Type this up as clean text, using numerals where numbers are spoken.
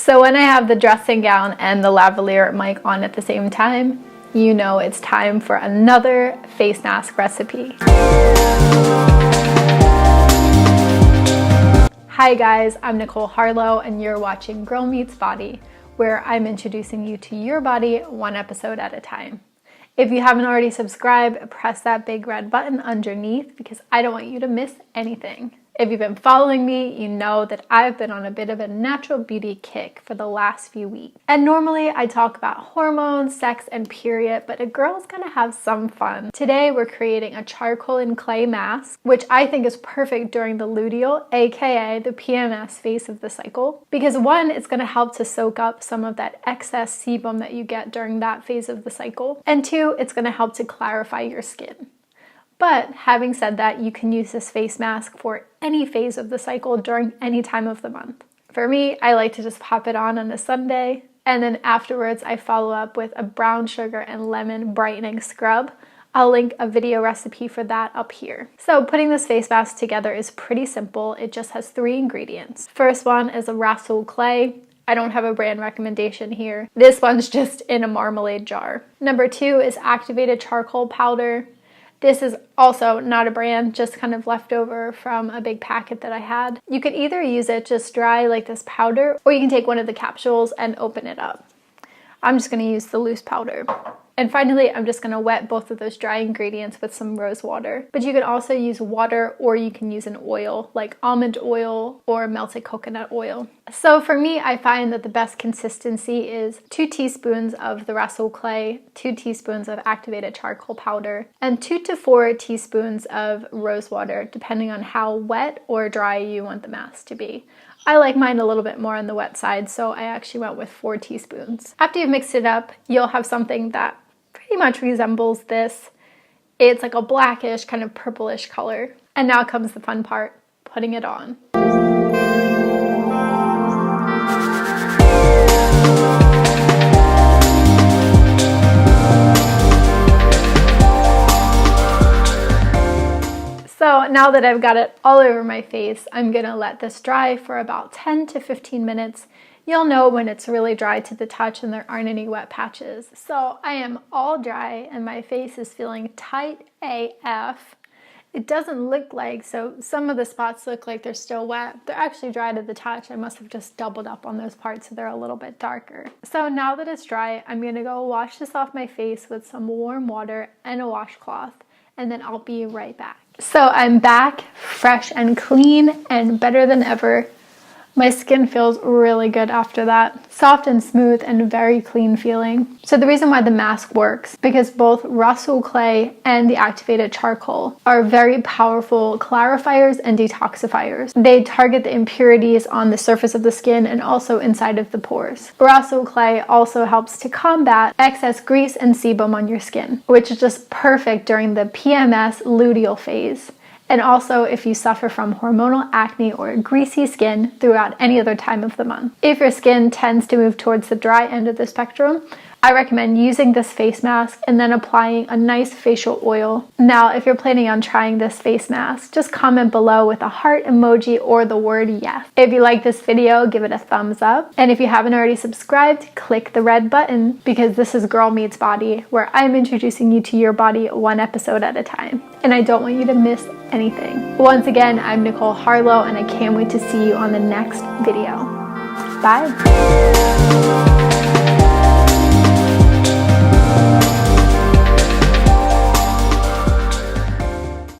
So when I have the dressing gown and the lavalier mic on at the same time, you know it's time for another face mask recipe. Hi guys, I'm Nicole Harlow and you're watching Girl Meets Body, where I'm introducing you to your body one episode at a time. If you haven't already subscribed, press that big red button underneath because I don't want you to miss anything. If you've been following me, you know that I've been on a bit of a natural beauty kick for the last few weeks. And normally I talk about hormones, sex, and period, but a girl's gonna have some fun. Today we're creating a charcoal and clay mask, which I think is perfect during the luteal, aka the PMS phase of the cycle. Because one, it's gonna help to soak up some of that excess sebum that you get during that phase of the cycle. And two, it's gonna help to clarify your skin. But having said that, you can use this face mask for any phase of the cycle during any time of the month. For me, I like to just pop it on a Sunday, and then afterwards I follow up with a brown sugar and lemon brightening scrub. I'll link a video recipe for that up here. So putting this face mask together is pretty simple. It just has 3 ingredients. First one is a rhassoul clay. I don't have a brand recommendation here. This one's just in a marmalade jar. Number 2 is activated charcoal powder. This is also not a brand, just kind of leftover from a big packet that I had. You could either use it just dry like this powder, or you can take one of the capsules and open it up. I'm just gonna use the loose powder. And finally, I'm just gonna wet both of those dry ingredients with some rose water. But you can also use water, or you can use an oil like almond oil or melted coconut oil. So for me, I find that the best consistency is 2 teaspoons of the rhassoul clay, 2 teaspoons of activated charcoal powder, and 2 to 4 teaspoons of rose water, depending on how wet or dry you want the mask to be. I like mine a little bit more on the wet side, so I actually went with 4 teaspoons. After you've mixed it up, you'll have something that pretty much resembles this. It's like a blackish, kind of purplish color. And now comes the fun part, putting it on. So now that I've got it all over my face, I'm gonna let this dry for about 10 to 15 minutes. You'll know when it's really dry to the touch and there aren't any wet patches. So I am all dry and my face is feeling tight AF. It doesn't look like, so some of the spots look like they're still wet. They're actually dry to the touch. I must have just doubled up on those parts so they're a little bit darker. So now that it's dry, I'm gonna go wash this off my face with some warm water and a washcloth, and then I'll be right back. So I'm back, fresh and clean and better than ever. My skin feels really good after that. Soft and smooth and very clean feeling. So the reason why the mask works, because both rhassoul clay and the activated charcoal are very powerful clarifiers and detoxifiers. They target the impurities on the surface of the skin and also inside of the pores. Rhassoul clay also helps to combat excess grease and sebum on your skin, which is just perfect during the PMS luteal phase. And also if you suffer from hormonal acne or greasy skin throughout any other time of the month. If your skin tends to move towards the dry end of the spectrum, I recommend using this face mask and then applying a nice facial oil. Now, if you're planning on trying this face mask, just comment below with a heart emoji or the word yes. If you like this video, give it a thumbs up. And if you haven't already subscribed, click the red button because this is Girl Meets Body, where I'm introducing you to your body one episode at a time. And I don't want you to miss anything. Once again, I'm Nicole Harlow and I can't wait to see you on the next video. Bye.